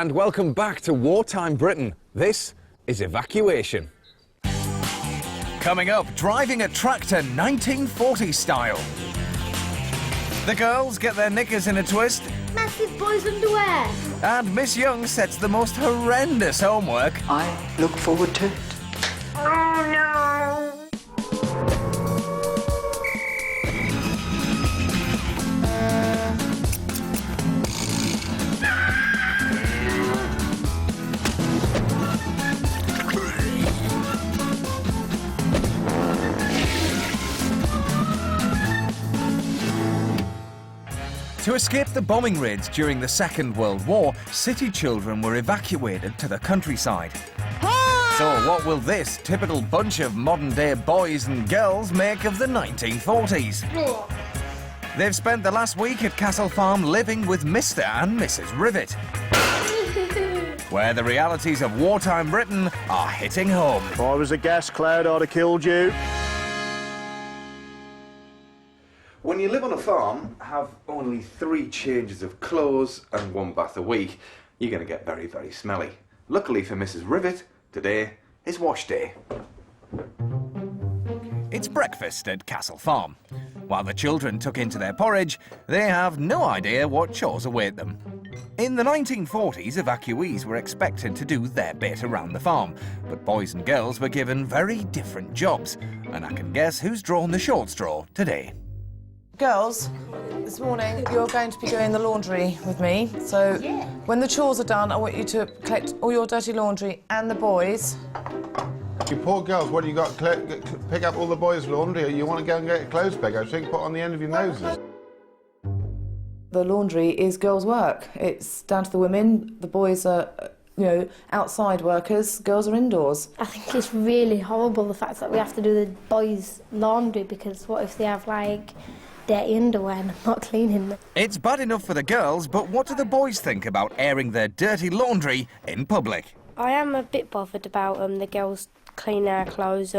and welcome back to Wartime Britain. This is Evacuation. Coming up, driving a tractor 1940 style. The girls get their knickers in a twist. Massive boys' underwear. And Miss Young sets the most horrendous homework. I look forward to it. Oh no. To escape the bombing raids during the Second World War, city children were evacuated to the countryside. So what will this typical bunch of modern-day boys and girls make of the 1940s? They've spent the last week at Castle Farm living with Mr. and Mrs. Rivet, where the realities of wartime Britain are hitting home. If I was a gas cloud, I'd have killed you. When you live on a farm, have only 3 changes of clothes and 1 bath a week, you're going to get very, very smelly. Luckily for Mrs. Rivet, today is wash day. It's breakfast at Castle Farm. While the children tuck into their porridge, they have no idea what chores await them. In the 1940s, evacuees were expected to do their bit around the farm, but boys and girls were given very different jobs, and I can guess who's drawn the short straw today. Girls, this morning you're going to be doing the laundry with me. So when the chores are done, I want you to collect all your dirty laundry and the boys. You poor girls, what do you got? Pick up all the boys' laundry, or you want to go and get a clothes pegger so you can put on the end of your noses? The laundry is girls' work. It's down to the women. The boys are, you know, outside workers. Girls are indoors. I think it's really horrible, the fact that we have to do the boys' laundry, because what if they have, like, dirty underwear and I'm not cleaning them? It's bad enough for the girls, but what do the boys think about airing their dirty laundry in public? I am a bit bothered about the girls clean their clothes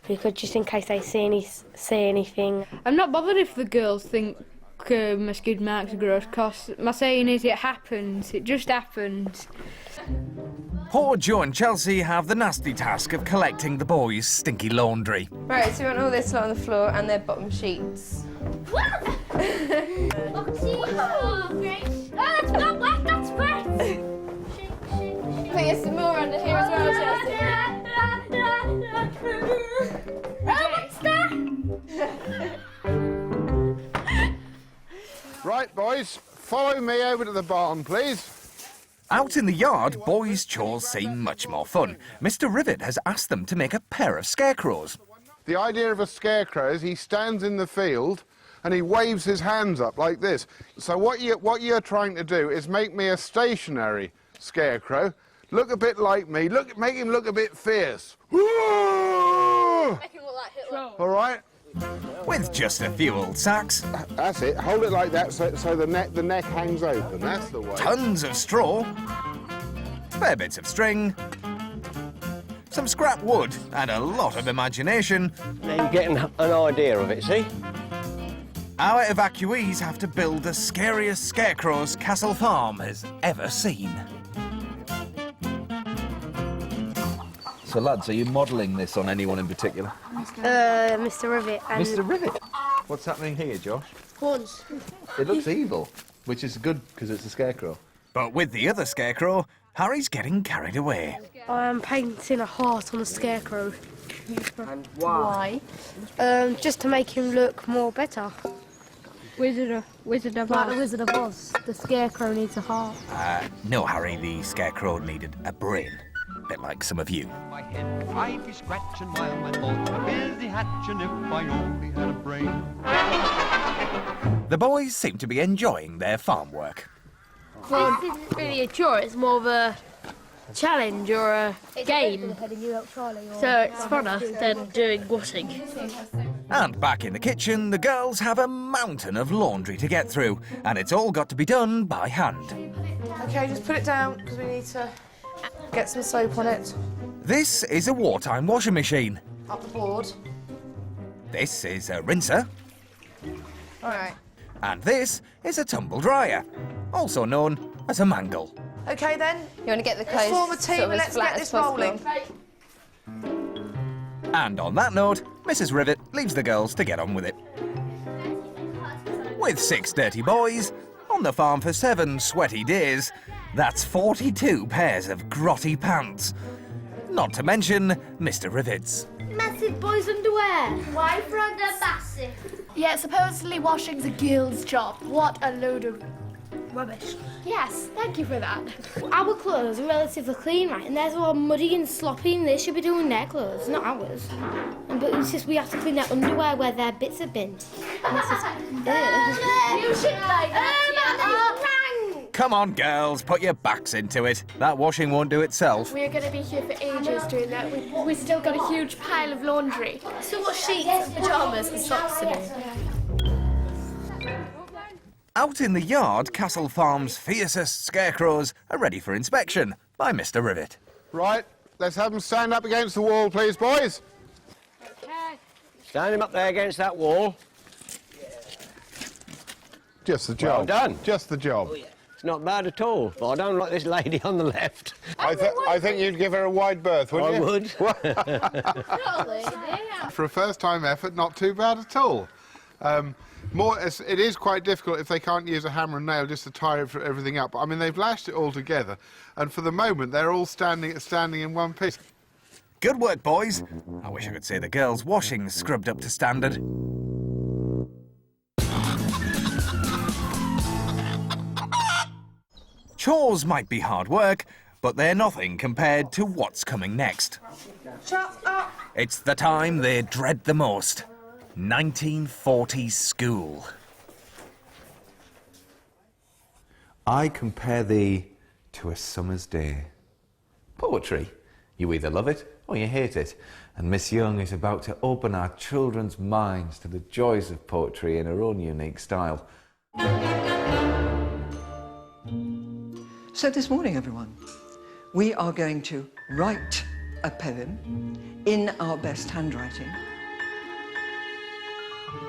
because just in case they see anything. I'm not bothered if the girls think my skid marks are gross, because my saying is it happens, it just happens. Poor Joe and Chelsea have the nasty task of collecting the boys' stinky laundry. Right, so you want all this lot on the floor and their bottom sheets. That's not wet, that's wet! Put your some more under here as well, Chelsea. What's that? Right, boys, follow me over to the barn, please. Out in the yard, boys' chores seem much more fun. Mr. Rivet has asked them to make a pair of scarecrows. The idea of a scarecrow is he stands in the field and he waves his hands up like this. So what you're trying to do is make me a stationary scarecrow. Look a bit like me. Make him look a bit fierce. Make him look like Hitler. All right? With just a few old sacks. That's it. Hold it like that so the neck hangs open. That's the way. Tons of straw. Fair bits of string. Some scrap wood and a lot of imagination. Now you're getting an idea of it, see? Our evacuees have to build the scariest scarecrows Castle Farm has ever seen. So, lads, are you modelling this on anyone in particular? Mr. Rivet. And Mr. Rivet? What's happening here, Josh? Horns. It looks evil, which is good because it's a scarecrow. But with the other scarecrow, Harry's getting carried away. I am painting a heart on the scarecrow. And why? Just to make him look more better. Wizard of Like the Wizard of Oz, the scarecrow needs a heart. No, Harry, the scarecrow needed a brain. A bit like some of you. My head, I'd be scratching while my thoughts were busy hatching if I only had a brain. The boys seem to be enjoying their farm work. Well, this isn't really a chore, it's more of a challenge or a game. So it's funner than doing washing. And back in the kitchen, the girls have a mountain of laundry to get through, and it's all got to be done by hand. OK, just put it down, because we need to get some soap on it. This is a wartime washing machine. Up the board. This is a rinser. All right. And this is a tumble dryer, also known as a mangle. OK then? You want to get the Let's clothes form a team sort of and as let's flat get as this possible. rolling. And on that note, Mrs. Rivet leaves the girls to get on with it. With 6 dirty boys, on the farm for 7 sweaty days, that's 42 pairs of grotty pants. Not to mention Mr. Rivet's. Massive boys' underwear. Why from the massive? Yeah, supposedly washing's a girl's job. What a load of rubbish. Yes, thank you for that. Our clothes are relatively clean, right? And theirs are all muddy and sloppy, and they should be doing their clothes, not ours. But it's just we have to clean their underwear where their bits have been. And it's just, You should like that. Come on, girls, put your backs into it. That washing won't do itself. We're going to be here for ages doing that. We've still got a huge pile of laundry. So what sheets and pyjamas and socks to do? Out in the yard, Castle Farm's fiercest scarecrows are ready for inspection by Mr. Rivet. Right, let's have them stand up against the wall, please, boys. Stand him up there against that wall. Just the job. Well done. Just the job. It's not bad at all, but I don't like this lady on the left. I think you'd give her a wide berth, wouldn't you? I would. For a first-time effort, not too bad at all. It is quite difficult if they can't use a hammer and nail just to tie everything up. I mean, they've lashed it all together, and for the moment, they're all standing in one piece. Good work, boys. I wish I could say the girls' washing's scrubbed up to standard. Chores might be hard work, but they're nothing compared to what's coming next. Shut up! It's the time they dread the most. 1940s school. I compare thee to a summer's day. Poetry. You either love it or you hate it. And Miss Young is about to open our children's minds to the joys of poetry in her own unique style. So this morning, everyone, we are going to write a poem in our best handwriting.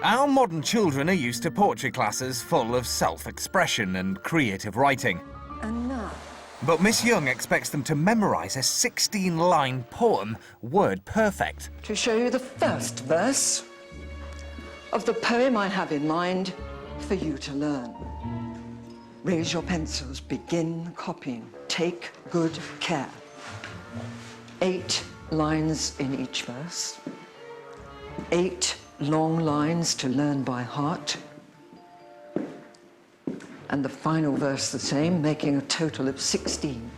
Our modern children are used to poetry classes full of self-expression and creative writing. And now, But Miss Young expects them to memorise a 16-line poem, word perfect. to show you the first verse of the poem I have in mind for you to learn. Raise your pencils, begin copying. Take good care. 8 lines in each verse. 8 long lines to learn by heart. And the final verse the same, making a total of 16.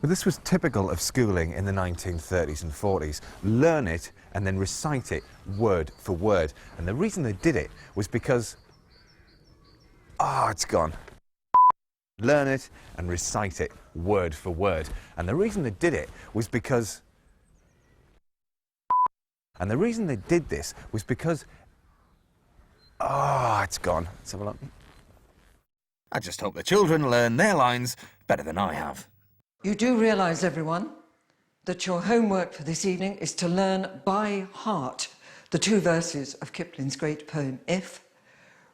Well, this was typical of schooling in the 1930s and 40s. Learn it and then recite it word for word. And the reason they did it was because... it's gone. Learn it and recite it word for word. And the reason they did it was because... And the reason they did this was because... it's gone. Let's have a look. I just hope the children learn their lines better than I have. You do realise, everyone, that your homework for this evening is to learn by heart the 2 verses of Kipling's great poem, If.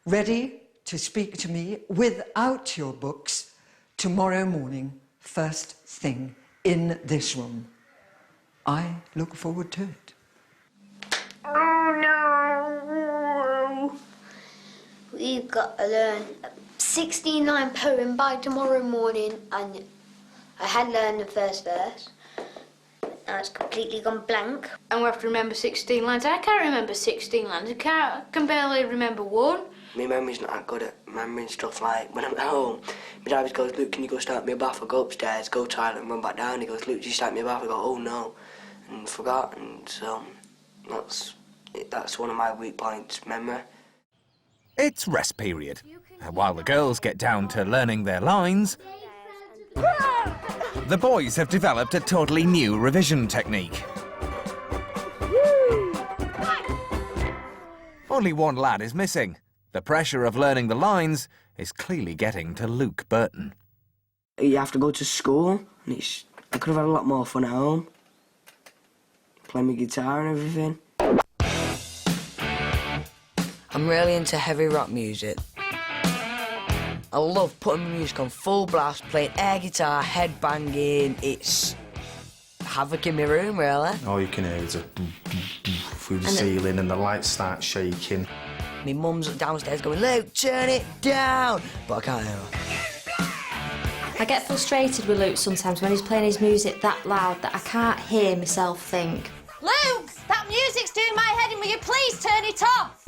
Ready to speak to me without your books tomorrow morning, first thing, in this room. I look forward to it. Oh no! We've got to learn a 16-line poem by tomorrow morning, and I had learned the first verse. Now it's completely gone blank. And we have to remember 16 lines. I can't remember 16 lines. I can barely remember one. My memory's not that good at remembering stuff like when I'm at home. My dad always goes, Luke, can you go start me a bath? I go upstairs, go toilet and run back down. He goes, Luke, did you start me a bath? I go, oh no. And forgot, and so that's one of my weak points, memory. It's rest period. And while the girls get down to learning their lines, the boys have developed a totally new revision technique. Only one lad is missing. The pressure of learning the lines is clearly getting to Luke Burton. You have to go to school, and I could have had a lot more fun at home. Play my guitar and everything. I'm really into heavy rock music. I love putting my music on full blast, playing air guitar, head banging. It's havoc in my room, really. All you can hear is a through the ceiling and the lights start shaking. My mum's downstairs going, Luke, turn it down! But I can't hear her. I get frustrated with Luke sometimes when he's playing his music that loud that I can't hear myself think. Luke, that music's doing my head in. Will you please turn it off?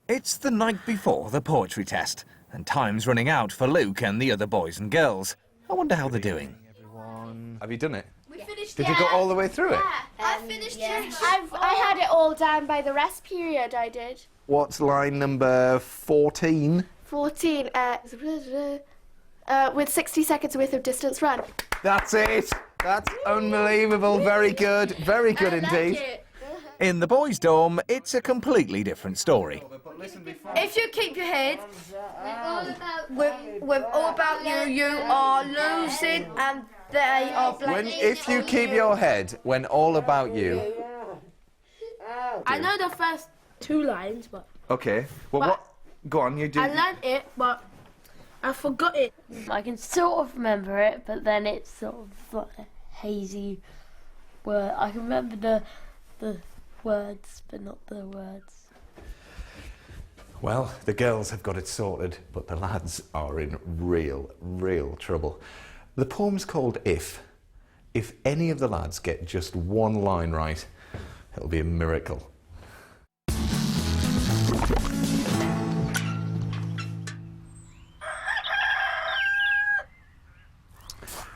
It's the night before the poetry test, and time's running out for Luke and the other boys and girls. I wonder how they're doing. Have you done it? We finished. Did you go all the way through it? I finished. I had it all down by the rest period. I did. What's line number 14? 14. With 60 seconds worth of distance run. That's it. That's unbelievable. Very good. Very good indeed. In the boys' dorm, it's a completely different story. If you keep your head with all about you, you are losing and they are blaming. If you keep your head when all about you. I know the first 2 lines, but. Okay. Well, what? Go on, you do. I learned it, but I forgot it. I can sort of remember it, but then it's sort of like a hazy word. I can remember the words, but not the words. Well, the girls have got it sorted, but the lads are in real trouble. The poem's called If. If any of the lads get just one line right, it'll be a miracle.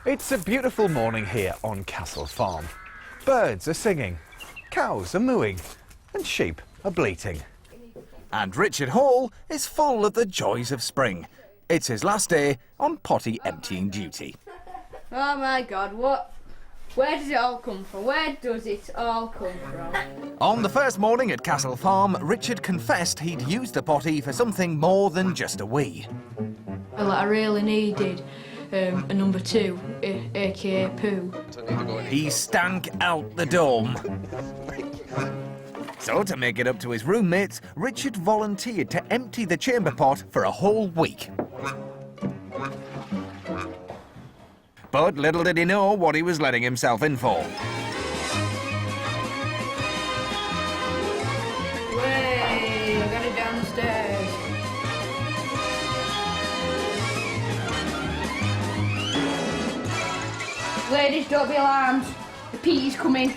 It's a beautiful morning here on Castle Farm. Birds are singing, cows are mooing, and sheep are bleating. And Richard Hall is full of the joys of spring. It's his last day on potty emptying duty. Oh my God, what? Where does it all come from? Where does it all come from? On the first morning at Castle Farm, Richard confessed he'd used the potty for something more than just a wee. Well, I really needed a number 2, aka poo. He stank out the dorm. So, to make it up to his roommates, Richard volunteered to empty the chamber pot for a whole week. But little did he know what he was letting himself in for. Way, I got it down the stairs. Ladies, don't be alarmed. The pee's coming.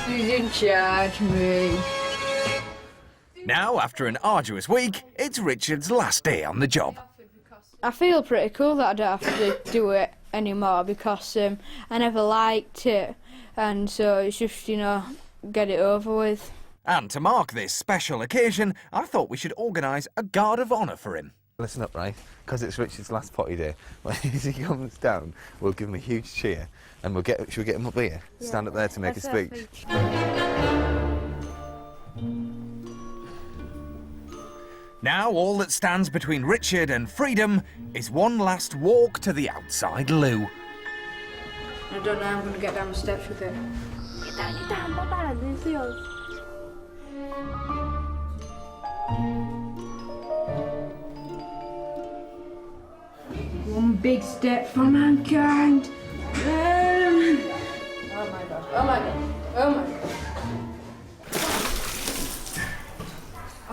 Who's in charge, me? Now, after an arduous week, it's Richard's last day on the job. I feel pretty cool that I don't have to do it anymore because I never liked it, and so it's just, you know, get it over with. And to mark this special occasion, I thought we should organise a guard of honour for him. Listen up, right? Because it's Richard's last potty day. When he comes down, we'll give him a huge cheer, and should we get him up here? Yeah. Stand up there to make a speech. Now all that stands between Richard and freedom is one last walk to the outside loo. I don't know how I'm going to get down the steps with it. Get down, Baba, this is yours. One big step for mankind. Oh my God, oh my God, oh my God.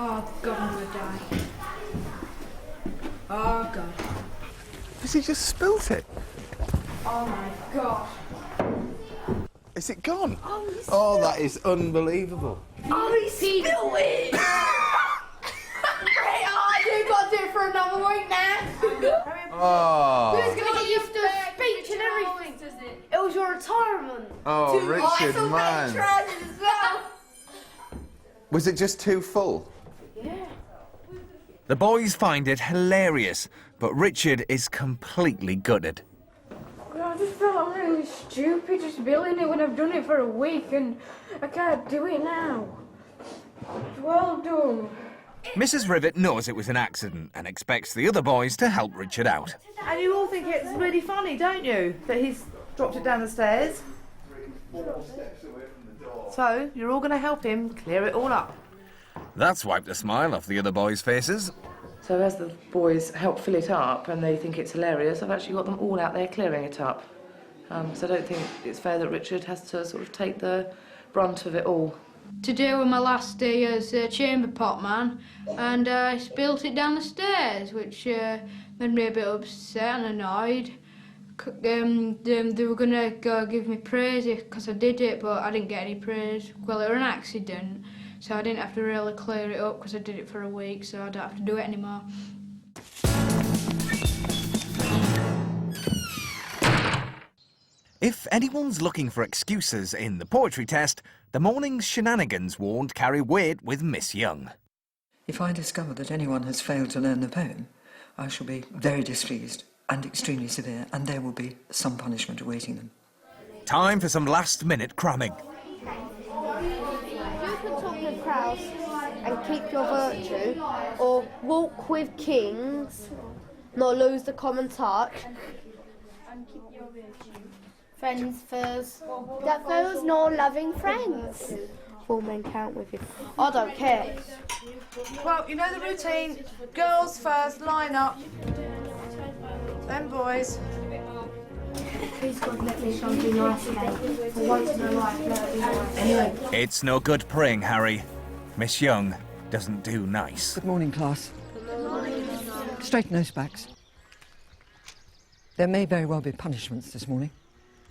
Oh God, I'm gonna die. Oh God. Has he just spilt it? Oh my God. Is it gone? Oh, that is unbelievable. Oh, he spilled it! You've got to do it for another week now. Oh. Who's going to give you the speech and everything? It was your retirement. Oh, Richard, I man. tried it as well. Was it just too full? Yeah. The boys find it hilarious, but Richard is completely gutted. I just felt I'm really stupid just building it when I've done it for a week and I can't do it now. Well done. Mrs. Rivet knows it was an accident and expects the other boys to help Richard out. And you all think it's really funny, don't you? That he's dropped it down the stairs? So, you're all going to help him clear it all up. That's wiped a smile off the other boys' faces. So as the boys help fill it up and they think it's hilarious, I've actually got them all out there clearing it up. So I don't think it's fair that Richard has to sort of take the brunt of it all. Today was my last day as chamber pot man, and I spilt it down the stairs, which made me a bit upset and annoyed. They were going to go give me praise because I did it, but I didn't get any praise. Well, it was an accident, so I didn't have to really clear it up because I did it for a week, so I don't have to do it anymore. If anyone's looking for excuses in the poetry test, the morning's shenanigans won't carry weight with Miss Young. If I discover that anyone has failed to learn the poem, I shall be very displeased and extremely severe, and there will be some punishment awaiting them. Time for some last-minute cramming. You can talk with crowds and keep your virtue, or walk with kings, not lose the common touch. And keep your virtue. Friends first. That feels no loving friends. 4 men count with you. I don't care. Well, you know the routine. Girls first, line up. Then boys. Please God, let me something nice again. For once in my life, let me nice. Anyway. It's no good praying, Harry. Miss Young doesn't do nice. Good morning, class. Straighten those backs. There may very well be punishments this morning.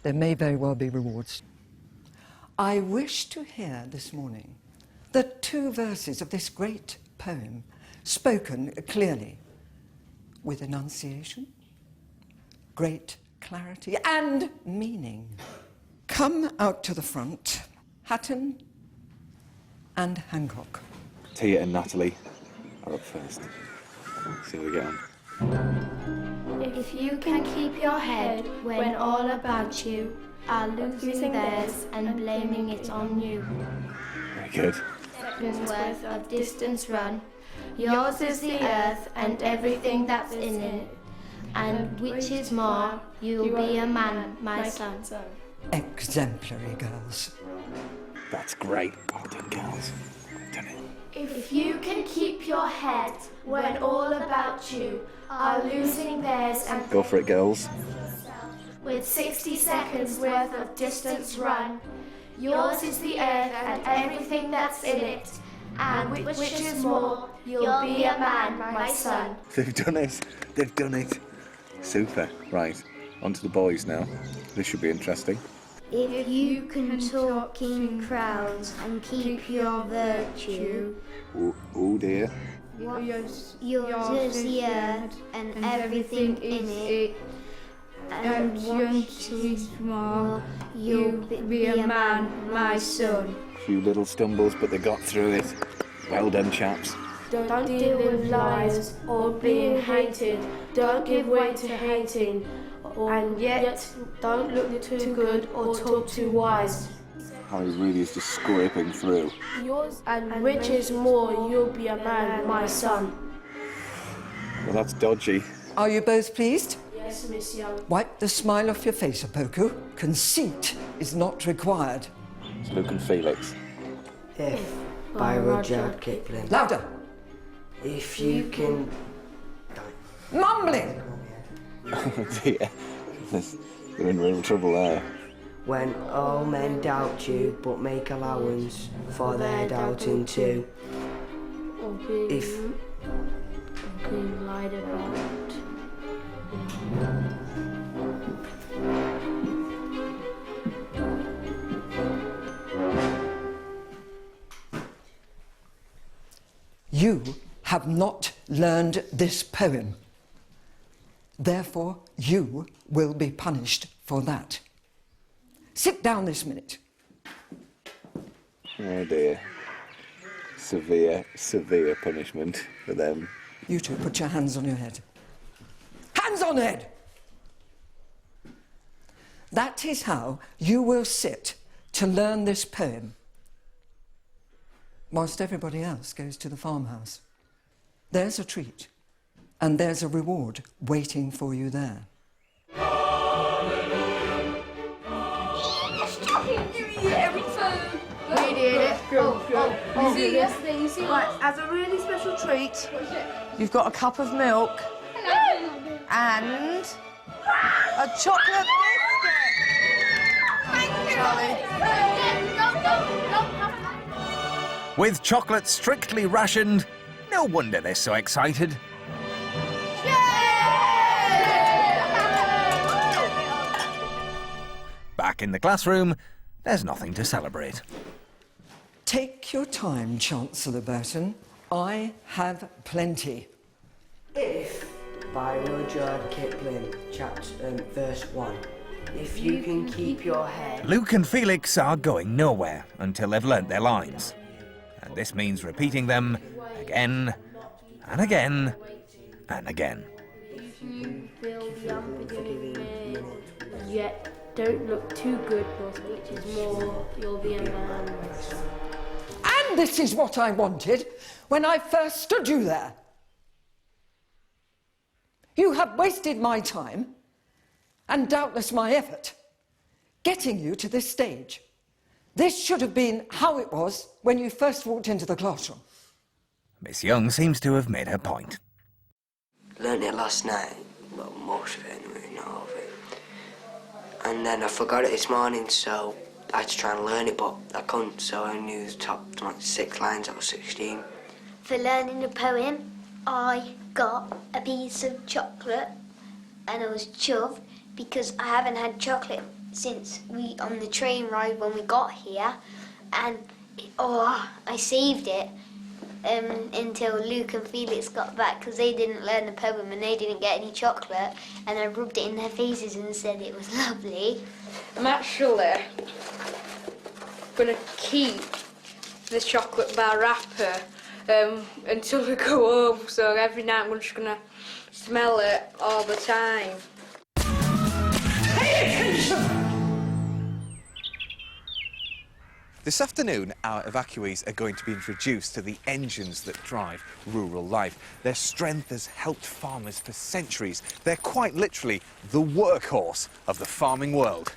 There may very well be rewards. I wish to hear this morning the 2 verses of this great poem spoken clearly, with enunciation, great clarity and meaning. Come out to the front, Hatton and Hancock. Tia and Natalie are up first. See how we get on. If you can keep your head when all about you are losing theirs and blaming it on you. Very good. Seconds worth of distance run. Yours is the earth and everything that's in it. And which is more, you'll be a man, my son. Exemplary, girls. That's great. Well done, girls. Well done it. If you can keep your head when all about you are losing theirs and Go for it, girls. with 60 seconds worth of distance run, yours is the earth and everything that's in it, and which is more, you'll be a man, my son. They've done it. They've done it. Super. Right. On to the boys now. This should be interesting. If you can talk in crowds and keep your virtue, Oh dear. yours is the earth and everything in it, and once is more, you'll be a man, my son. Few little stumbles, but they got through it. Well done, chaps. Don't deal with lies or being hated. Don't give way to hating. And yet, don't look too good or talk too wise. Harry really is just scraping through. Yours and which is more, you'll be a man, my son. Well, that's dodgy. Are you both pleased? Yes, Miss Young. Wipe the smile off your face, Opoku. Conceit is not required. It's Luke and Felix. If, by Rudyard Kipling. Louder! If you can... Mumbling! Oh dear. They're in real trouble there. When all men doubt you, but make allowance for their doubting too. If... being lied about. You have not learned this poem. Therefore, you will be punished for that. Sit down this minute. Oh dear. Severe, severe punishment for them. You two, put your hands on your head. Hands on head! That is how you will sit to learn this poem, whilst everybody else goes to the farmhouse. There's a treat, and there's a reward waiting for you there. You see, right, as a really special treat, you've got a cup of milk and a chocolate biscuit. Thank you, Charlie. With chocolate strictly rationed, no wonder they're so excited. Back in the classroom, there's nothing to celebrate. Take your time, Chancellor Burton. I have plenty. If, by Rudyard Kipling, verse 1, if you can keep your head... Luke and Felix are going nowhere until they've learnt their lines. And this means repeating them again and again and again. If you feel the unforgiving, yet don't look too good, which is more, you'll be a man. And this is what I wanted when I first stood you there. You have wasted my time, and doubtless my effort, getting you to this stage. This should have been how it was when you first walked into the classroom. Miss Young seems to have made her point. Learned it last night, well, most of it anyway, not all of it. And then I forgot it this morning, so I had to try and learn it, but I couldn't, so I knew the top like 6 lines out of 16. For learning the poem, I got a piece of chocolate and I was chuffed because I haven't had chocolate since on the train ride when we got here, and I saved it until Luke and Felix got back because they didn't learn the poem and they didn't get any chocolate, and I rubbed it in their faces and said it was lovely. I'm actually going to keep the chocolate bar wrapper until we go home, so every night I'm just going to smell it all the time. Pay attention! This afternoon, our evacuees are going to be introduced to the engines that drive rural life. Their strength has helped farmers for centuries. They're quite literally the workhorse of the farming world,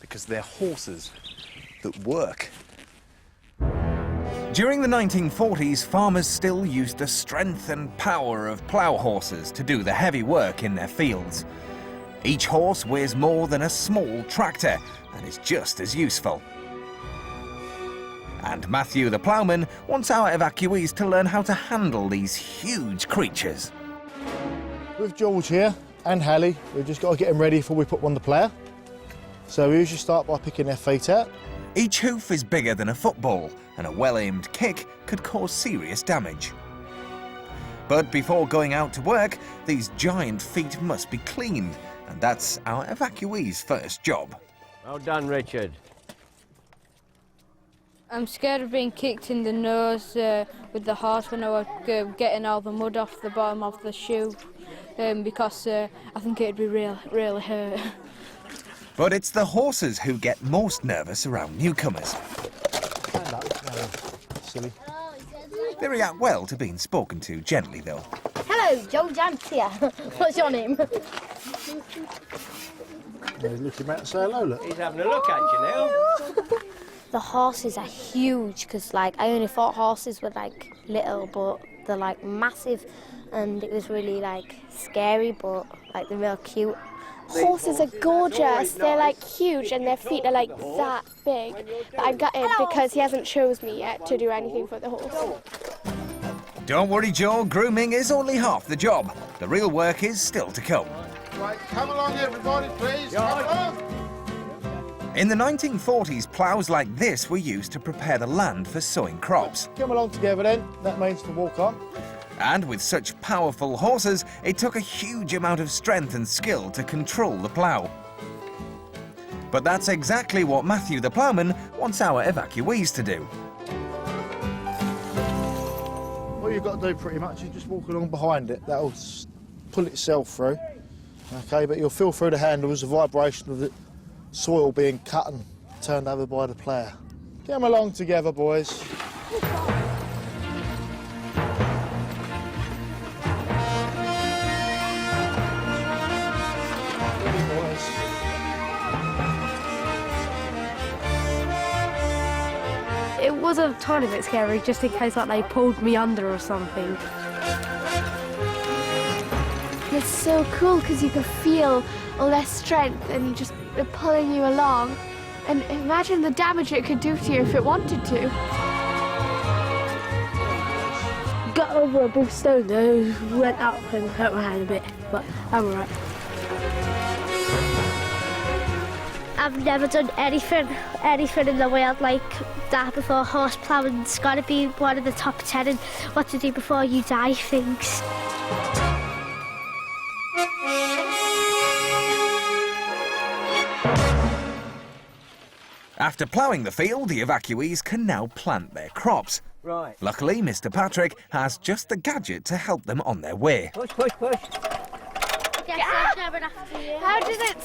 because they're horses that work. During the 1940s, farmers still used the strength and power of plough horses to do the heavy work in their fields. Each horse weighs more than a small tractor and is just as useful. And Matthew the ploughman wants our evacuees to learn how to handle these huge creatures. With George here and Hallie, we've just got to get them ready before we put them on the plough. So we usually start by picking their feet out. Each hoof is bigger than a football, and a well-aimed kick could cause serious damage. But before going out to work, these giant feet must be cleaned, and that's our evacuees' first job. Well done, Richard. I'm scared of being kicked in the nose with the horse when I was getting all the mud off the bottom of the shoe, because I think it'd be really hurt. But it's the horses who get most nervous around newcomers. Stand up. No, silly. They react well to being spoken to gently, though. Hello, George, I'm here. What's your name? Looking back and say hello, look. He's having a look at you now. The horses are huge because, like, I only thought horses were, like, little, but they're, like, massive, and it was really, like, scary, but, like, they're real cute. Horses are gorgeous. They're, like, huge, and their feet are, like, that big. But I'm gutted because he hasn't chose me yet to do anything for the horse. Don't worry, Joe, grooming is only half the job. The real work is still to come. Right, come along, everybody, please. Come along. In the 1940s, ploughs like this were used to prepare the land for sowing crops. Come along together then. That means to walk on. And with such powerful horses, it took a huge amount of strength and skill to control the plough. But that's exactly what Matthew the ploughman wants our evacuees to do. What you've got to do pretty much is just walk along behind it. That'll pull itself through. Okay, but you'll feel through the handles the vibration of the soil being cut and turned over by the plough. Get them along together, boys. It was a tiny bit scary, just in case like they pulled me under or something. It's so cool because you can feel all their strength and just pulling you along. And imagine the damage it could do to you if it wanted to. Got over a big stone though, went up and hurt my hand a bit, but I'm alright. I've never done anything in the world like that before. Horse ploughing's got to be one of the top 10 in what to do before you die things. After ploughing the field, the evacuees can now plant their crops. Right. Luckily, Mr. Patrick has just the gadget to help them on their way. Push, push, push. How does it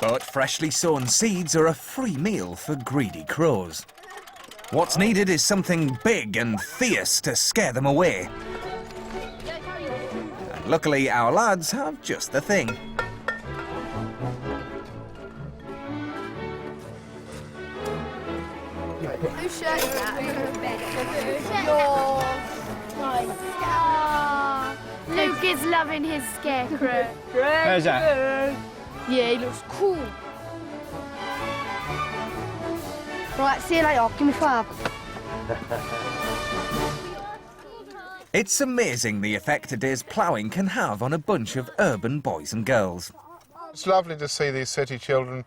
But freshly sown seeds are a free meal for greedy crows. What's needed is something big and fierce to scare them away. And luckily, our lads have just the thing. Whose shirt is that? Luke is loving his scarecrow. Where's that? Yeah, he looks cool. Right, see you later. Give me 5. It's amazing the effect a day's ploughing can have on a bunch of urban boys and girls. It's lovely to see these city children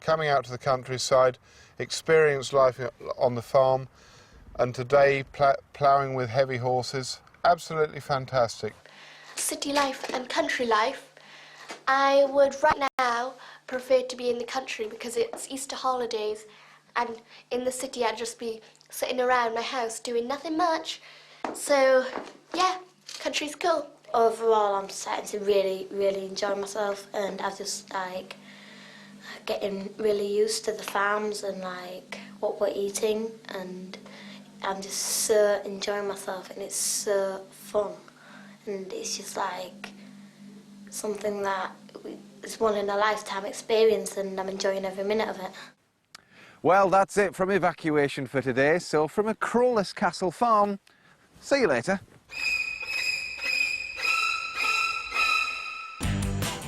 coming out to the countryside, experience life on the farm, and today ploughing with heavy horses. Absolutely fantastic. City life and country life. I would right now prefer to be in the country because it's Easter holidays, and in the city I'd just be sitting around my house doing nothing much. So yeah, country's cool. Overall, I'm starting to really enjoy myself, and I've just like getting really used to the farms and like what we're eating, and I'm just so enjoying myself, and it's so fun, and it's just like something that is one in a lifetime experience, and I'm enjoying every minute of it. Well, that's it from Evacuation for today. So from a crowless castle farm, see you later.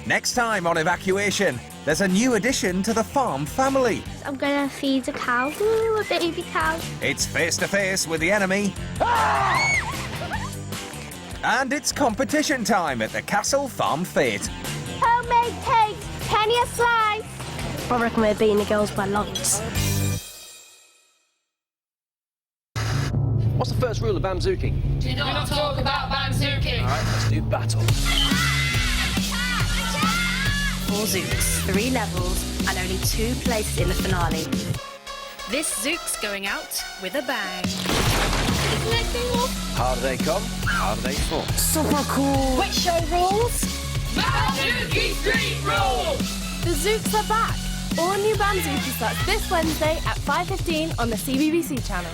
Next time on Evacuation, there's a new addition to the farm family. I'm gonna feed a cow. Ooh, a baby cow. It's face-to-face with the enemy. And it's competition time at the Castle Farm Fete. Homemade cakes, penny a slice. I reckon we're beating the girls by lots. What's the first rule of bamzooking? Do not talk about bamzooking. All right, let's do battle. 4 zooks, 3 levels, and only 2 places in the finale. This zook's going out with a bang. How do they come? How do they fall? Super cool. Which show rules? Bamzookie Street Rules! The Zooks are back. All new Bamzookie starts this Wednesday at 5:15 on the CBBC channel.